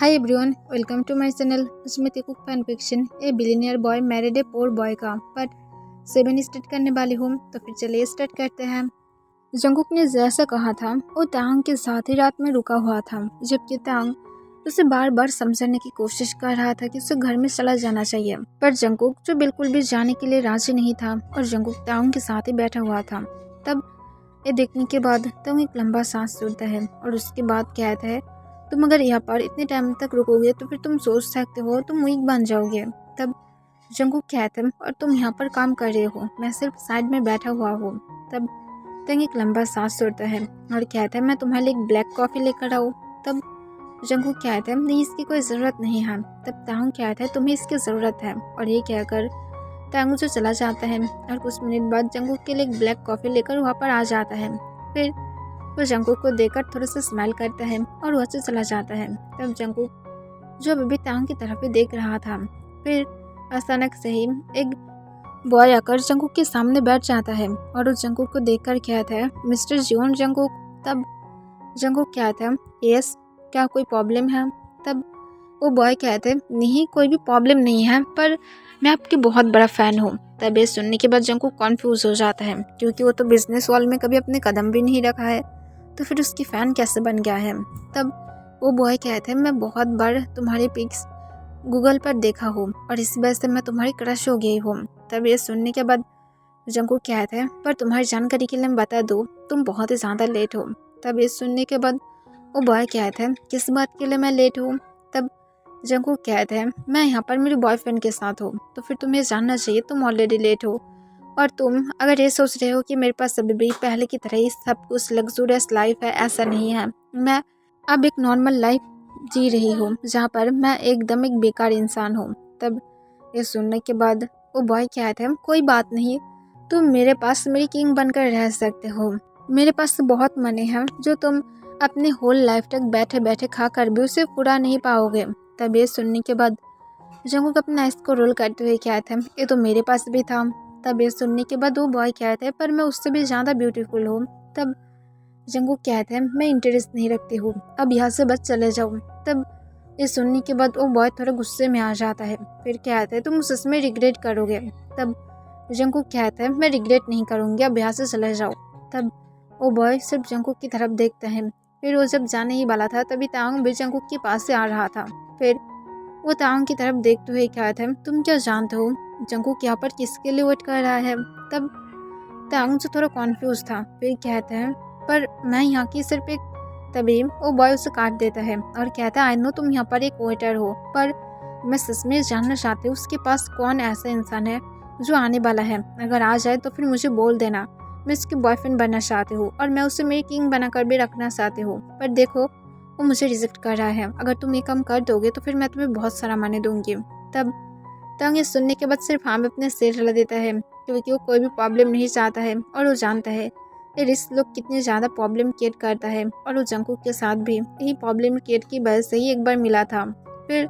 Hi everyone, welcome to my channel Smriti cook fan fiction. A billionaire boy married a poor boy का part 7 start करने वाली हूँ, तो फिर चलिए स्टार्ट करते हैं। जंगकुक ने जैसा कहा था वो तांग के साथ ही रात में रुका हुआ था, जबकि तांग उसे बार बार समझाने की कोशिश कर रहा था कि उसे घर में चला जाना चाहिए, पर जंगकुक जो बिल्कुल भी जाने के लिए राजी नहीं था और जंगकुक तांग के साथ ही बैठा हुआ था। तब ये देखने के बाद तांग एक लंबा सांस छोड़ता है और उसके बाद कहता है, तुम अगर यहाँ पर इतने टाइम तक रुकोगे तो फिर तुम सोच सकते हो तुम वीक बन जाओगे। तब जंगकुक कहता है, और तुम यहाँ पर काम कर रहे हो, मैं सिर्फ साइड में बैठा हुआ हूँ। तब तंग एक लंबा सांस छोड़ता है और कहता है, मैं तुम्हारे लिए एक ब्लैक कॉफ़ी लेकर आऊँ। तब जंगकुक कहता है, नहीं इसकी कोई ज़रूरत नहीं है। तब तांग कहता है, तुम्हें इसकी ज़रूरत है, और ये कहकर तांग जो चला जाता है और कुछ मिनट बाद जंगकुक के लिए एक ब्लैक कॉफ़ी लेकर वहाँ पर आ जाता है। फिर वो जंगकुक को देखकर थोड़ा सा स्माइल करता है और वहाँ से चला जाता है। तब जंगकुक जो अभी तांग की तरफ ही देख रहा था, फिर अचानक से ही एक बॉय आकर जंगकुक के सामने बैठ जाता है और उस जंगकुक को देखकर कहता है, मिस्टर जियोन जंगकुक। तब जंगकुक कहता है, यस, क्या कोई प्रॉब्लम है? तब वो बॉय कहते हैं, नहीं कोई भी प्रॉब्लम नहीं है, पर मैं आपकी बहुत बड़ा फ़ैन हूँ। तब ये सुनने के बाद जंगकुक कन्फ्यूज़ हो जाता है, क्योंकि वो तो बिजनेस वर्ल्ड में कभी अपने कदम भी नहीं रखा है, तो फिर उसकी फ़ैन कैसे बन गया है। तब वो बॉय कहते हैं, मैं बहुत बार तुम्हारी पिक्स गूगल पर देखा हूँ और इस वजह से मैं तुम्हारी क्रश हो गई हूँ। तब ये सुनने के बाद जंगकुक कहते हैं, पर तुम्हारी जानकारी के लिए मैं बता दूँ, तुम बहुत ही ज़्यादा लेट हो। तब ये सुनने के बाद वो बॉय कहते हैं, किस बात के लिए मैं लेट हूँ? तब जंगकुक कहते हैं, मैं यहाँ पर मेरे बॉयफ्रेंड के साथ हूँ, तो फिर तुम्हें जानना चाहिए तुम ऑलरेडी लेट हो। और तुम अगर ये सोच रहे हो कि मेरे पास अभी भी पहले की तरह ही सब कुछ लग्जूरियस लाइफ है, ऐसा नहीं है। मैं अब एक नॉर्मल लाइफ जी रही हूँ जहाँ पर मैं एकदम एक बेकार इंसान हूँ। तब ये सुनने के बाद वो बॉय कहते हैं, कोई बात नहीं, तुम मेरे पास मेरी किंग बनकर रह सकते हो। मेरे पास बहुत मनी है जो तुम अपने होल लाइफ तक बैठे बैठे खा कर भी उसे पूरा नहीं पाओगे। तब ये सुनने के बाद जंगकुक अपने आइस को रोल करते हुए कहते हैं, ये तो मेरे पास भी था। तब ये सुनने के बाद वो बॉय कहते हैं, पर मैं उससे भी ज़्यादा ब्यूटीफुल हूँ। तब जंगकुक कहते हैं, मैं इंटरेस्ट नहीं रखती हूँ, अब यहाँ से बस चले जाओ। तब ये सुनने के बाद वो बॉय थोड़ा गुस्से में आ जाता है, फिर कहते हैं, तुम उसमें रिग्रेट करोगे। तब जंगकुक कहते हैं, मैं रिग्रेट नहीं करूँगी, अब यहाँ से चले जाओ। तब वो बॉय सिर्फ जंगकुक की तरफ देखता है। फिर वो जब जाने ही वाला था तभी तांग भी जंगकुक के पास से आ रहा था। फिर वो तांग की तरफ देखते हुए कहते हैं, तुम क्या जानते हो जंगकुक यहाँ पर किसके लिए वेट कर रहा है? तब तांग जो थोड़ा कॉन्फ्यूज था, फिर कहते हैं, पर मैं यहाँ की सिर्फ एक। तभी वो बॉय उसे काट देता है और कहता है, आई नो तुम यहाँ पर एक वेटर हो, पर मैं सच में जानना चाहती हूँ उसके पास कौन ऐसा इंसान है जो आने वाला है। अगर आ जाए तो फिर मुझे बोल देना, मैं उसकी बॉयफ्रेंड बनना चाहती हूँ और मैं उसे मेरी किंग बनाकर भी रखना चाहती हूँ। पर देखो वो मुझे रिजेक्ट कर रहा है, अगर तुम ये काम कर दोगे तो फिर मैं तुम्हें बहुत सारा मनी दूंगी। तब तांग ये सुनने के बाद सिर्फ हाँ में अपने सिर हिला देता है, क्योंकि वो कोई भी प्रॉब्लम नहीं चाहता है और वो जानता है ये रिस्क लोग कितनी ज़्यादा प्रॉब्लम क्रिएट करता है। और वो जंगकुक के साथ भी यही प्रॉब्लम क्रिएट की वजह से ही एक बार मिला था। फिर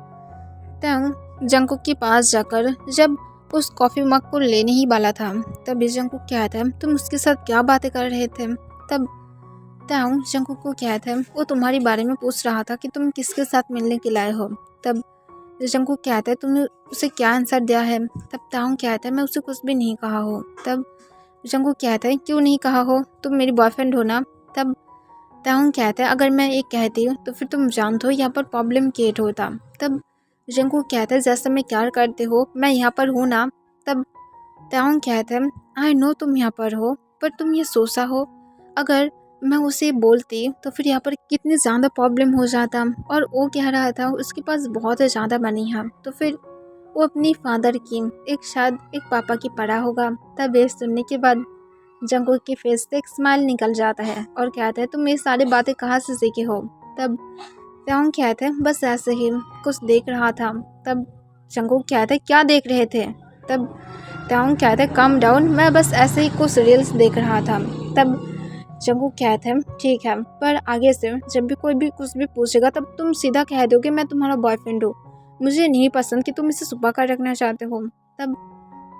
तांग जंगकुक के पास जाकर जब उस कॉफ़ी मग को लेने ही वाला था, तभी जंगकुक कहता है, तुम उसके साथ क्या बातें कर रहे थे? तब तांग जंगकुक को कहता है, वो तुम्हारे बारे में पूछ रहा था कि तुम किसके साथ मिलने के लाए हो। तब जंगकुक कहता है, तुमने उसे क्या आंसर दिया है? तब तांग कहता है, मैं उसे कुछ भी नहीं कहा हो। तब जंगकुक कहता है, क्यों नहीं कहा हो, तुम मेरी बॉयफ्रेंड हो ना? तब तांग कहता है, अगर मैं एक कहती हूँ तो फिर तुम जानते हो यहाँ पर प्रॉब्लम क्रिएट होता। तब जंगकुक कहता है, जैसा मैं प्यार करते हो मैं यहाँ पर हूँ ना? तब तांग कहता है, आई नो तुम यहाँ पर हो, पर तुम ये सोचा हो अगर मैं उसे बोलती तो फिर यहाँ पर कितनी ज़्यादा प्रॉब्लम हो जाता। और वो कह रहा था उसके पास बहुत ज़्यादा मनी है, तो फिर वो अपनी फादर की एक शायद एक पापा की पढ़ा होगा। तब ये सुनने के बाद जंगकुक के फेस से एक स्माइल निकल जाता है और कहता है, तुम ये सारी बातें कहाँ से सीखे हो? तब तांग कहते हैं, बस ऐसे ही कुछ देख रहा था। तब जंगकुक कहते हैं, क्या देख रहे थे? तब तांग कहते हैं, कम डाउन, मैं बस ऐसे ही कुछ रील्स देख रहा था। तब जंगकुक कहते हैं, ठीक है, पर आगे से जब भी कोई भी कुछ भी पूछेगा तब तुम सीधा कह दोगे मैं तुम्हारा बॉयफ्रेंड हूँ, मुझे नहीं पसंद कि तुम इसे छुपा कर रखना चाहते हो। तब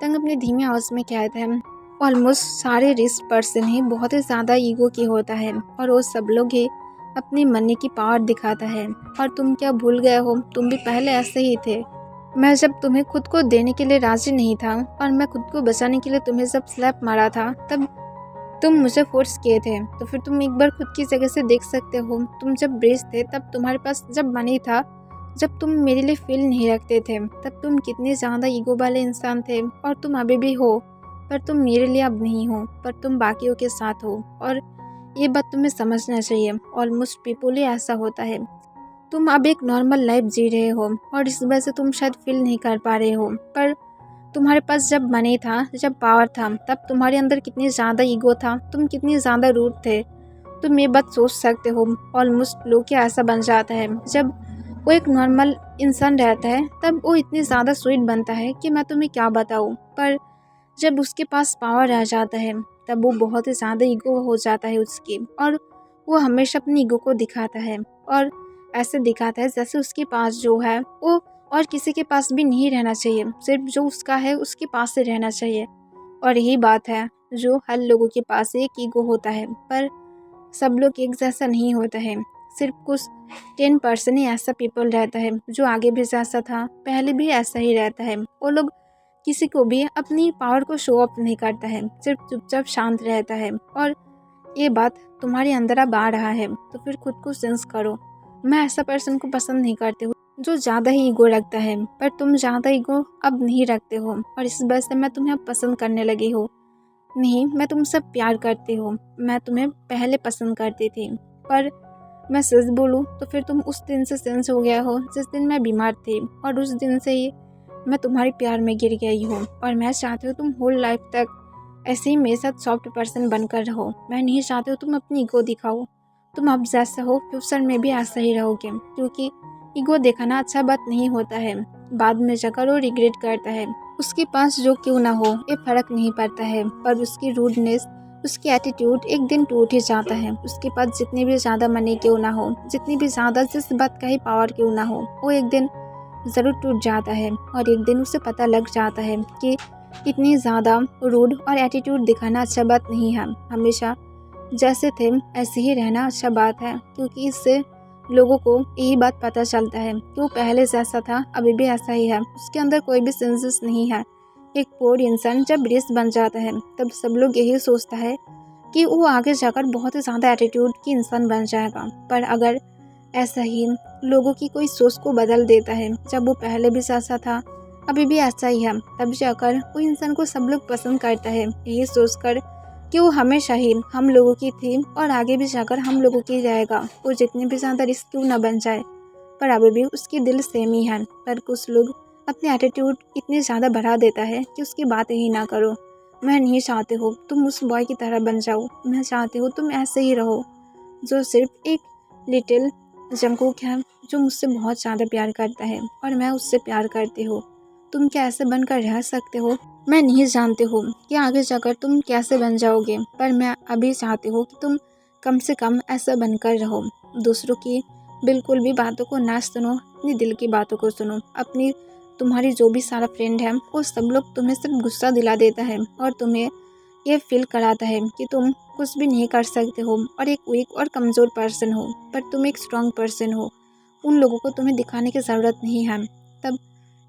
तंग अपनी धीमी आवाज़ में कहते हैं, ऑलमोस्ट सारे रिच पर्सन ही बहुत ही ज़्यादा ईगो की होता है और वो सब लोग ही अपनी मनी की पावर दिखाता है। और तुम क्या भूल गए हो, तुम भी पहले ऐसे ही थे। मैं जब तुम्हें खुद को देने के लिए राजी नहीं था और मैं खुद को बचाने के लिए तुम्हें जब स्लैप मारा था, तब तुम मुझे फोर्स किए थे। तो फिर तुम एक बार खुद की जगह से देख सकते हो। तुम जब ब्रिज थे तब तुम्हारे पास जब मनी था, जब तुम मेरे लिए फील नहीं रखते थे, तब तुम कितने ज़्यादा ईगो वाले इंसान थे। और तुम अभी भी हो, पर तुम मेरे लिए अब नहीं हो, पर तुम बाकियों के साथ हो। और ये बात तुम्हें समझना चाहिए। ऑलमोस्ट पीपल ही ऐसा होता है। तुम अब एक नॉर्मल लाइफ जी रहे हो और इस वजह से तुम शायद फील नहीं कर पा रहे हो, पर तुम्हारे पास जब मनी था, जब पावर था, तब तुम्हारे अंदर कितनी ज़्यादा ईगो था, तुम कितनी ज़्यादा रूड थे। तुम ये बात सोच सकते हो। ऑलमोस्ट लोग क्या ऐसा बन जाता है, जब वो एक नॉर्मल इंसान रहता है तब वो इतनी ज़्यादा स्वीट बनता है कि मैं तुम्हें क्या बताऊँ। पर जब उसके पास पावर आ जाता है तब वो बहुत ही ज़्यादा ईगो हो जाता है उसकी, और वो हमेशा अपनी ईगो को दिखाता है। और ऐसे दिखाता है जैसे उसके पास जो है वो और किसी के पास भी नहीं रहना चाहिए, सिर्फ जो उसका है उसके पास से रहना चाहिए। और यही बात है जो हर लोगों के पास एक ईगो होता है, पर सब लोग एक जैसा नहीं होता है। सिर्फ कुछ 10% ही ऐसा पीपल रहता है जो आगे भी जैसा था पहले भी ऐसा ही रहता है। वो लोग किसी को भी अपनी पावर को शो ऑफ नहीं करता है, सिर्फ चुपचाप शांत रहता है। और ये बात तुम्हारे अंदर अब आ रहा है, तो फिर खुद को सेंस करो। मैं ऐसा पर्सन को पसंद नहीं करती हूँ जो ज़्यादा ही ईगो रखता है, पर तुम ज़्यादा ईगो अब नहीं रखते हो और इस वजह से मैं तुम्हें अब पसंद करने लगी हूँ। नहीं, मैं तुमसे प्यार करती हूँ। मैं तुम्हें पहले पसंद करती थी, पर मैं सच बोलूँ तो फिर तुम उस दिन से सेंस हो गया हो जिस दिन मैं बीमार थी, और उस दिन से ही मैं तुम्हारे प्यार में गिर गई हूँ। और मैं चाहती हूँ तुम होल लाइफ तक ऐसे ही मेरे साथ सॉफ्ट पर्सन बनकर रहो। मैं नहीं चाहती हूँ तुम अपनी ईगो दिखाओ। तुम अब जैसा हो फ्यूचर में भी ऐसा ही रहोगे, क्योंकि ईगो दिखाना अच्छा बात नहीं होता है। बाद में जाकर वो रिग्रेट करता है। उसके पास जो क्यों ना हो ये फर्क नहीं पड़ता है, पर उसकी रूडनेस, उसकी एटीट्यूड एक दिन टूट ही जाता है। उसके पास जितनी भी ज़्यादा मनी क्यों ना हो, जितनी भी ज़्यादा जिस बात का ही पावर क्यों ना हो, वो एक दिन ज़रूर टूट जाता है। और एक दिन उसे पता लग जाता है कि इतनी ज़्यादा रूड और एटीट्यूड दिखाना अच्छा बात नहीं है। हमेशा जैसे थे ऐसे ही रहना अच्छा बात है, क्योंकि इससे लोगों को यही बात पता चलता है कि वो पहले जैसा था अभी भी ऐसा ही है, उसके अंदर कोई भी सेंसेस नहीं है। एक पोर इंसान जब रिस बन जाता है तब सब लोग यही सोचता है कि वो आगे जाकर बहुत ही ज़्यादा एटीट्यूड की इंसान बन जाएगा। पर अगर ऐसा ही लोगों की कोई सोच को बदल देता है, जब वो पहले भी जैसा था अभी भी ऐसा ही है, तब जाकर वो इंसान को सब लोग पसंद करता है, यही सोचकर कि वो हमेशा ही हम लोगों की थी और आगे भी जाकर हम लोगों की रहेगा। वो जितने भी ज़्यादा रिस्क क्यों ना बन जाए, पर अभी भी उसकी दिल सेम ही है। पर कुछ लोग अपने एटीट्यूड इतने ज़्यादा बढ़ा देता है कि उसकी बात ही ना करो। मैं नहीं चाहती हूँ तुम उस बॉय की तरह बन जाओ। मैं चाहती हूँ तुम ऐसे ही रहो, जो सिर्फ एक लिटिल जंगकुक है, जो मुझसे बहुत ज़्यादा प्यार करता है और मैं उससे प्यार करती हूँ। तुम क्या ऐसे बनकर रह सकते हो? मैं नहीं जानती हूँ कि आगे जाकर तुम कैसे बन जाओगे, पर मैं अभी चाहती हूँ कि तुम कम से कम ऐसा बनकर रहो। दूसरों की बिल्कुल भी बातों को ना सुनो, अपनी दिल की बातों को सुनो। अपनी तुम्हारी जो भी सारा फ्रेंड है वो सब लोग तुम्हें सिर्फ गुस्सा दिला देता है और तुम्हें ये फील कराता है कि तुम कुछ भी नहीं कर सकते हो और एक वीक और कमज़ोर पर्सन हो, पर तुम एक स्ट्रॉन्ग पर्सन हो। उन लोगों को तुम्हें दिखाने की ज़रूरत नहीं है। तब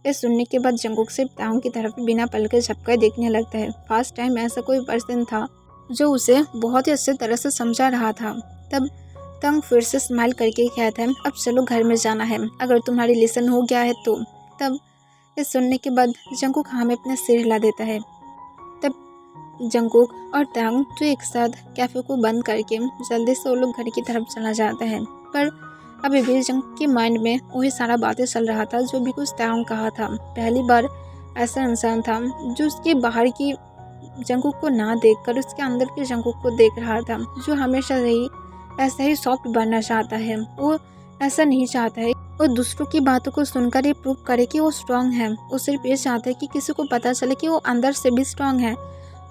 ये सुनने के बाद जंगकुक सिर्फ तांग की तरफ बिना पल के झपके देखने लगता है। फर्स्ट टाइम ऐसा कोई पर्सन था जो उसे बहुत ही अच्छे तरह से समझा रहा था। तब तंग फिर से स्माइल करके कहता है, अब चलो घर में जाना है, अगर तुम्हारी लिसन हो गया है तो। तब ये सुनने के बाद जंगकुक हाँ में अपना सिर हिला देता है। तब जंगकुक और तांग जो एक साथ कैफे को बंद करके जल्दी से वो लोग घर की तरफ चला जाता है। पर अभी भी जंगकुक के माइंड में वही सारा बातें चल रहा था जो भी कुछ तांग कहा था। पहली बार ऐसा इंसान था जो उसके बाहर की जंगकुक को ना देखकर उसके अंदर के जंगकुक को देख रहा था, जो हमेशा से ही ऐसा ही सॉफ्ट बनना चाहता है। वो ऐसा नहीं चाहता है वो दूसरों की बातों को सुनकर ये प्रूव करे कि वो स्ट्रांग है। वो सिर्फ ये चाहता है कि किसी को पता चले कि वो अंदर से भी स्ट्रांग है।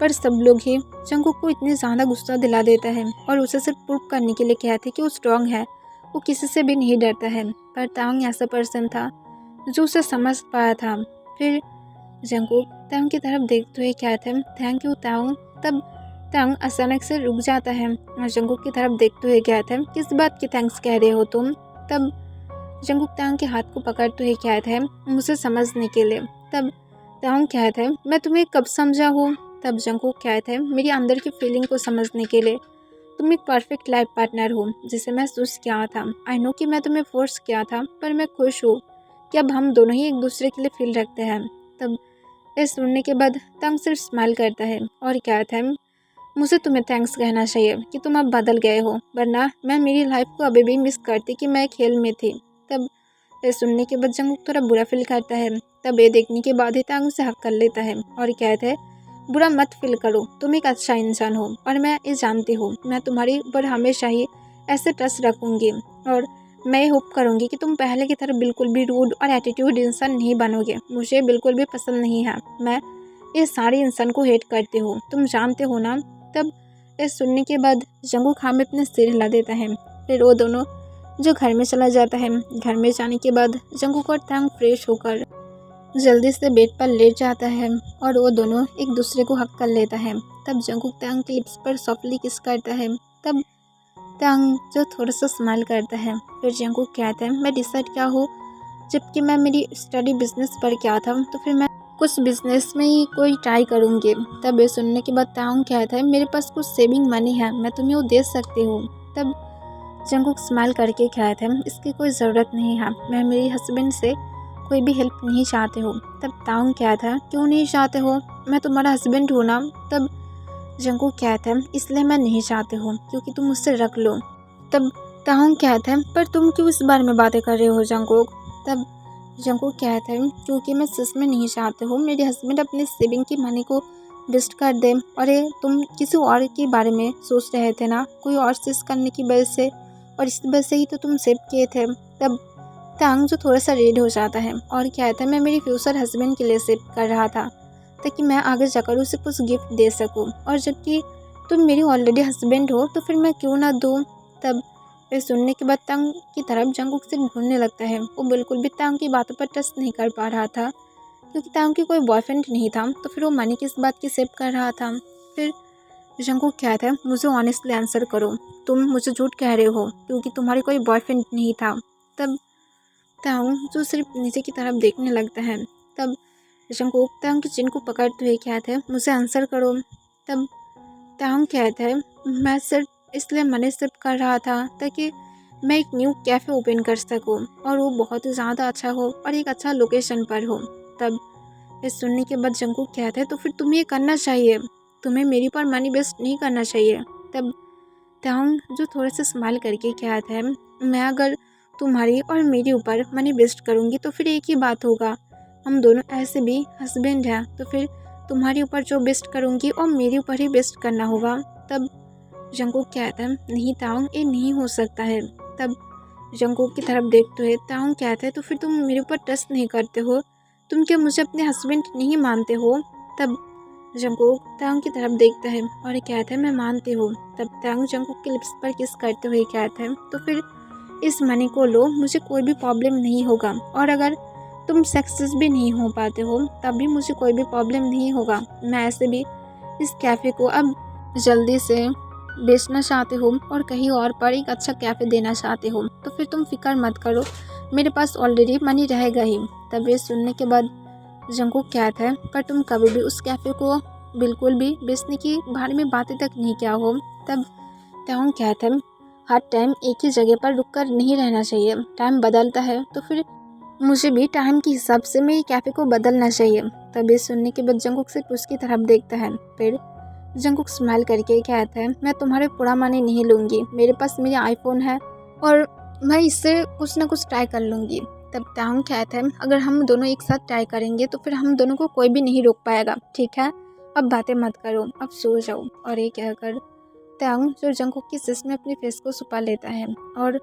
पर सब लोग ही जंगकुक को इतने ज़्यादा गुस्सा दिला देता है और उसे सिर्फ प्रूव करने के लिए कहते कि वो स्ट्रांग है, वो किसी से भी नहीं डरता है। पर तांग ऐसा पर्सन था जो उसे समझ पाया था। फिर जंगकुक तांग की तरफ देखते हुए कहते हैं, थैंक यू तांग। तब तंग अचानक से रुक जाता है और जंगकुक की तरफ देखते हुए कहता है, किस बात की थैंक्स कह रहे हो तुम? तब जंगकुक तंग के हाथ को पकड़ते हुए कहता है, मुझे समझने के लिए। तब तंग कहता है, मैं तुम्हें कब समझा हूँ? तब जंगकुक कहता है, मेरी अंदर की फीलिंग को समझने के लिए। तुम एक परफेक्ट लाइफ पार्टनर हो जिसे मैं चूज किया था। आई नो कि मैं तुम्हें फोर्स किया था, पर मैं खुश हूँ कि अब हम दोनों ही एक दूसरे के लिए फील रखते हैं। तब ये सुनने के बाद तंग सिर्फ स्माइल करता है और कहता है, मुझे तुम्हें थैंक्स कहना चाहिए कि तुम अब बदल गए हो, वरना मैं मेरी लाइफ को अभी भी मिस करती कि मैं खेल में थी। तब ये सुनने के बाद जंगकुक थोड़ा बुरा फील करता है। तब ये देखने के बाद ही तंग उसे हक कर लेता है और कहता है, बुरा मत फील करो, तुम एक अच्छा इंसान हो और मैं ये जानती हूँ। मैं तुम्हारी ऊपर हमेशा ही ऐसे ट्रस्ट रखूँगी और मैं होप करूँगी कि तुम पहले की तरह बिल्कुल भी रूड और एटीट्यूड इंसान नहीं बनोगे। मुझे बिल्कुल भी पसंद नहीं है। मैं ये सारे इंसान को हेट करती हूँ, तुम जानते हो ना। तब ये सुनने के बाद जंगकुक हाँ में अपने सिर हिला देता है। फिर वो दोनों जो घर में चला जाता है। घर में जाने के बाद जंगकुक और तंग फ्रेश होकर जल्दी से बेड पर लेट जाता है और वो दोनों एक दूसरे को हक कर लेता है। तब जंगकुक तंग के लिप्स पर सॉफ्टली किस करता है। तब तंग जो थोड़ा सा स्माइल करता है। फिर जंगकुक कहता है, मैं डिसाइड क्या हूँ, जबकि मैं मेरी स्टडी बिजनेस पर क्या था, तो फिर मैं कुछ बिजनेस में ही कोई ट्राई करूँगी। तब ये सुनने के बाद तंग कहता है, मेरे पास कुछ सेविंग मनी है, मैं तुम्हें वो दे सकती हूँ। तब जंगकुक स्माइल करके कहता है, इसकी कोई ज़रूरत नहीं है, मैं मेरे हस्बैंड से कोई भी हेल्प नहीं चाहते हो। तब तांग कहता है, क्यों नहीं चाहते हो, मैं तुम्हारा हस्बैंड हूँ ना। तब जंगकुक कहता है, इसलिए मैं नहीं चाहते हो क्योंकि तुम मुझसे रख लो। तब तांग कहता है, पर तुम क्यों इस बारे में बातें कर रहे हो जंगकुक? तब जंगकुक कहता है, क्योंकि मैं सच में नहीं चाहते हो मेरे हस्बैंड अपने सेविंग की मनी को वेस्ट कर दे। और ये तुम किसी और के बारे में सोच रहे थे ना, कोई और चीज़ करने की वजह से, और इस वजह से ही तो तुम सेव किए थे। तब तांग जो थोड़ा सा रेड हो जाता है और कहता है, मैं मेरे फ्यूचर हस्बैंड के लिए सेव कर रहा था ताकि मैं आगे जाकर उसे कुछ गिफ्ट दे सकूं, और जबकि तुम मेरी ऑलरेडी हस्बैंड हो तो फिर मैं क्यों ना दूं। तब ये सुनने के बाद तांग की तरफ जंगकुक से घूरने लगता है। वो बिल्कुल भी तांग की बातों पर ट्रस्ट नहीं कर पा रहा था क्योंकि तांग की कोई बॉयफ्रेंड नहीं था, तो फिर वो मनी किस बात की सेव कर रहा था। फिर जंगकुक कहता है, मुझे ऑनेस्टली आंसर करो, तुम मुझे झूठ कह रहे हो क्योंकि तुम्हारी कोई बॉयफ्रेंड नहीं था। तब तांग जो सिर्फ नीचे की तरफ देखने लगता है। तब जंगकुक तांग की चिन को पकड़ते हुए कहता है, मुझे आंसर करो। तब तांग कहता है, मैं सिर्फ इसलिए मनी सेव कर रहा था ताकि मैं एक न्यू कैफ़े ओपन कर सकूं और वो बहुत ही ज़्यादा अच्छा हो और एक अच्छा लोकेशन पर हो। तब ये सुनने के बाद जंगकुक कहता है, तो फिर तुम्हें ये करना चाहिए, तुम्हें मेरी पर मनी वेस्ट नहीं करना चाहिए। तब तांग जो थोड़ा सा स्माइल करके कहता है, मैं अगर तुम्हारी और मेरे ऊपर मनी वेस्ट करूँगी तो फिर एक ही बात होगा, हम दोनों ऐसे भी हस्बैंड हैं, तो फिर तुम्हारे ऊपर जो वेस्ट करूँगी और मेरे ऊपर ही वेस्ट करना होगा। तब जंगकुक कहता है, नहीं तांग, ये नहीं हो सकता है। तब जंगकुक की तरफ देखते हुए तांग कहता है, तो फिर तुम मेरे ऊपर ट्रस्ट नहीं करते हो, तुम क्या मुझे अपने हस्बैंड नहीं मानते हो? तब जंगकुक तांग की तरफ देखता है और कहता है, मैं मानती हूँ। तब तांग जंगकुक के लिप्स पर किस करते हुए कहता है, तो फिर इस मनी को लो, मुझे कोई भी प्रॉब्लम नहीं होगा, और अगर तुम सक्सेस भी नहीं हो पाते हो तब भी मुझे कोई भी प्रॉब्लम नहीं होगा। मैं ऐसे भी इस कैफ़े को अब जल्दी से बेचना चाहती हूँ और कहीं और पर एक अच्छा कैफ़े देना चाहती हूँ, तो फिर तुम फिक्र मत करो, मेरे पास ऑलरेडी मनी रहेगा ही। तब ये सुनने के बाद जंगकुक कहता है, पर तुम कभी भी उस कैफ़े को बिल्कुल भी बेचने की बारे में बातें तक नहीं किया हो। तब तांग कहता है, हर टाइम एक ही जगह पर रुककर नहीं रहना चाहिए, टाइम बदलता है, तो फिर मुझे भी टाइम के हिसाब से मेरी कैफ़े को बदलना चाहिए। तब ये सुनने के बाद जंगकुक सिर्फ उसकी तरफ देखता है। फिर जंगकुक स्माइल करके कहता है, मैं तुम्हारे पूरा मनी नहीं लूँगी, मेरे पास मेरी आईफोन है और मैं इससे कुछ ना कुछ ट्राई कर लूँगी। तब तांग कहता है, अगर हम दोनों एक साथ ट्राई करेंगे तो फिर हम दोनों को कोई भी नहीं रोक पाएगा, ठीक है, अब बातें मत करो, अब सो जाओ। और ये कहकर तांग जो जंगकुक की सिस में अपने फेस को छुपा लेता है और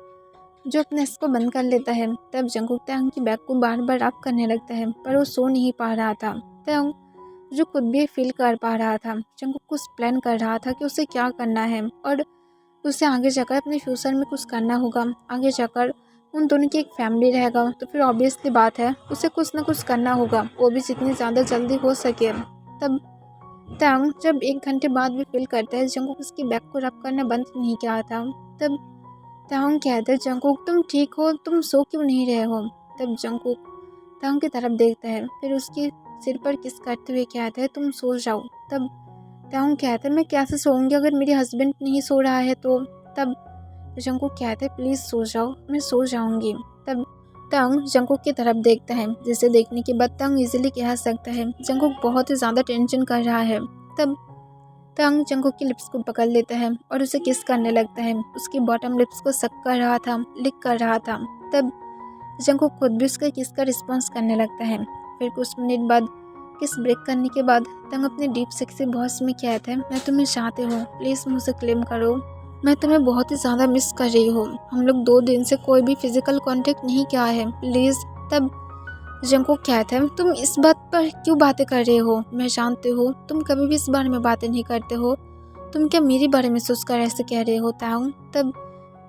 जो अपने को बंद कर लेता है। तब जंगकुक तांग की बैग को बार बार रब करने लगता है, पर वो सो नहीं पा रहा था। तांग जो खुद भी फील कर पा रहा था, जंगकुक कुछ प्लान कर रहा था कि उसे क्या करना है और उसे आगे जाकर अपने फ्यूचर में कुछ करना होगा, आगे जाकर उन दोनों की एक फैमिली रहेगा, तो फिर ऑब्वियसली बात है उसे कुछ ना कुछ करना होगा, वो भी जितनी ज़्यादा जल्दी हो सके। तब तांग जब 1 घंटे बाद भी फील करता है जंगकुक उसकी बैग को रब करना बंद नहीं किया था, तब तांग कहता है जंगकुक तुम ठीक हो, तुम सो क्यों नहीं रहे हो। तब जंगकुक तांग की तरफ देखता है, फिर उसके सिर पर किस करते हुए कहता है तुम सो जाओ। तब तांग कहता है मैं कैसे सोऊंगी अगर मेरे हस्बैंड नहीं सो रहा है तो। तब जंगकुक कहता है प्लीज़ सो जाओ, मैं सो जाऊंगी। तब तांग जंगकुक की तरफ देखता है, जिसे देखने के बाद तांग इजीली कह सकता है जंगकुक बहुत ही ज़्यादा टेंशन कर रहा है। तब तांग जंगकुक की लिप्स को पकड़ लेता है और उसे किस करने लगता है, उसकी बॉटम लिप्स को सक कर रहा था, लिक कर रहा था। तब जंगकुक खुद भी उसके किस का रिस्पॉन्स करने लगता है। फिर कुछ मिनट बाद किस ब्रेक करने के बाद तांग अपने डीप सेक्सी वॉइस में कहता है मैं तुम्हें चाहती हूँ, प्लीज़ मुझसे क्लेम करो, मैं तुम्हें बहुत ही ज़्यादा मिस कर रही हूँ, हम लोग 2 दिन से कोई भी फिजिकल कांटेक्ट नहीं किया है, प्लीज़। तब जंगकुक कहता है तुम इस बात पर क्यों बातें कर रहे हो, मैं जानती हूँ तुम कभी भी इस बारे में बातें नहीं करते हो, तुम क्या मेरे बारे में सोचकर ऐसे कह रहे हो तांग। तब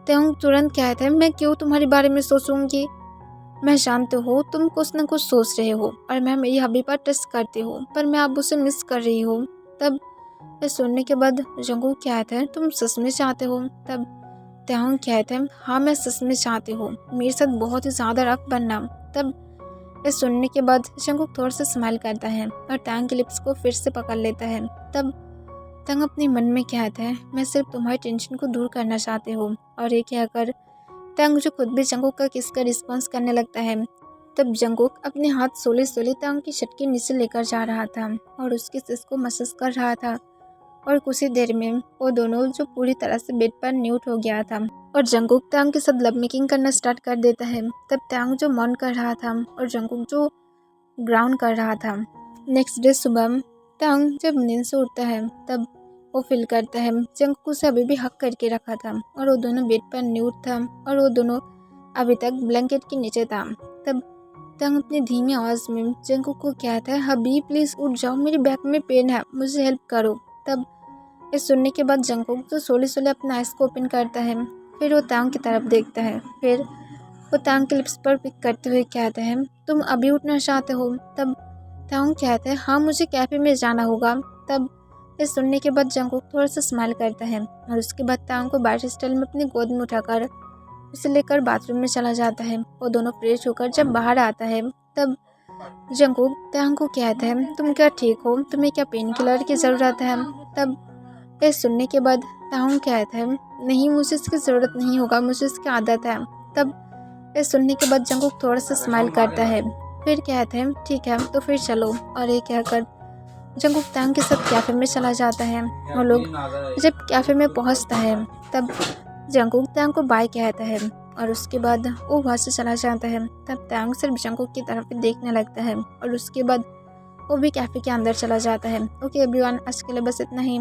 तांग तुरंत कहता है मैं क्यों तुम्हारे बारे में सोचूंगी, मैं जानती हूँ तुम कुछ न कुछ सोच रहे हो और मैं मेरी हबी पर ट्रस्ट करती हूँ, पर मैं अब उसे मिस कर रही हूँ। तब ये सुनने के बाद जंगकुक कहता है तुम सच में चाहते हो। तब तांग कहता है हाँ मैं सच में चाहती हूँ, मेरे साथ बहुत ही ज़्यादा रफ बनना। तब ये सुनने के बाद जंगकुक थोड़ा सा स्माइल करता है और तांग के लिप्स को फिर से पकड़ लेता है। तब तांग अपने मन में कहता है मैं सिर्फ तुम्हारी टेंशन को दूर करना चाहती हूँ, और ये कहकर तांग जो खुद भी जंगकुक का किस का रिस्पॉन्स करने लगता है। तब जंगकुक अपने हाथ सोले सोले तांग की शर्ट के नीचे लेकर जा रहा था और उसके सिस को मसाज कर रहा था, और कुछ ही देर में वो दोनों जो पूरी तरह से बेड पर न्यूट हो गया था और जंगकुक तांग के साथ लव मेकिंग करना स्टार्ट कर देता है। तब तांग जो मौन कर रहा था और जंगकुक जो ग्राउंड कर रहा था। नेक्स्ट डे सुबह तांग जब नींद से उठता है तब वो फील करता है जंगकुक उसे अभी भी हक करके रखा था और वो दोनों बेड पर न्यूट था और वो दोनों अभी तक ब्लैंकेट के नीचे था। तब तांग अपनी धीमी आवाज़ में जंगकुक को कहता है हबी प्लीज़ उठ जाओ, मेरी बैक में पेन है, मुझे हेल्प करो। तब ये सुनने के बाद जंगकुक जो सोले सोले अपना आइस को ओपन करता है, फिर वो तांग की तरफ देखता है, फिर वो तांग के लिप्स पर पिक करते हुए कहता है तुम अभी उठना चाहते हो। तब तांग कहता है हाँ मुझे कैफे में जाना होगा। तब ये सुनने के बाद जंगकुक थोड़ा सा स्माइल करता है और उसके बाद तांग को बारिश स्टाइल में अपनी गोद में उठाकर उसे लेकर बाथरूम में चला जाता है। वो दोनों फ्रेश होकर जब बाहर आता है तब जंगकुक तांग को कहता है तुम क्या ठीक हो, तुम्हें क्या पेन किलर की ज़रूरत है। तब ये सुनने के बाद तांग कहता है नहीं मुझे इसकी ज़रूरत नहीं होगा, मुझे इसकी आदत है। तब ये सुनने के बाद जंगकुक थोड़ा सा स्माइल करता है, फिर कहते हैं ठीक है तो फिर चलो, और ये कहकर जंगकुक तांग के साथ कैफ़े में चला जाता है। और लोग जब कैफ़े में पहुंचता है तब जंगकुक तांग को बाय कहता है और उसके बाद वो वहाँ से चला जाता है। तब तांग सिर्फ जंगकुक की तरफ देखने लगता है और उसके बाद वो भी कैफ़े के अंदर चला जाता है। ओके एवरीवन, आज के लिए बस इतना ही।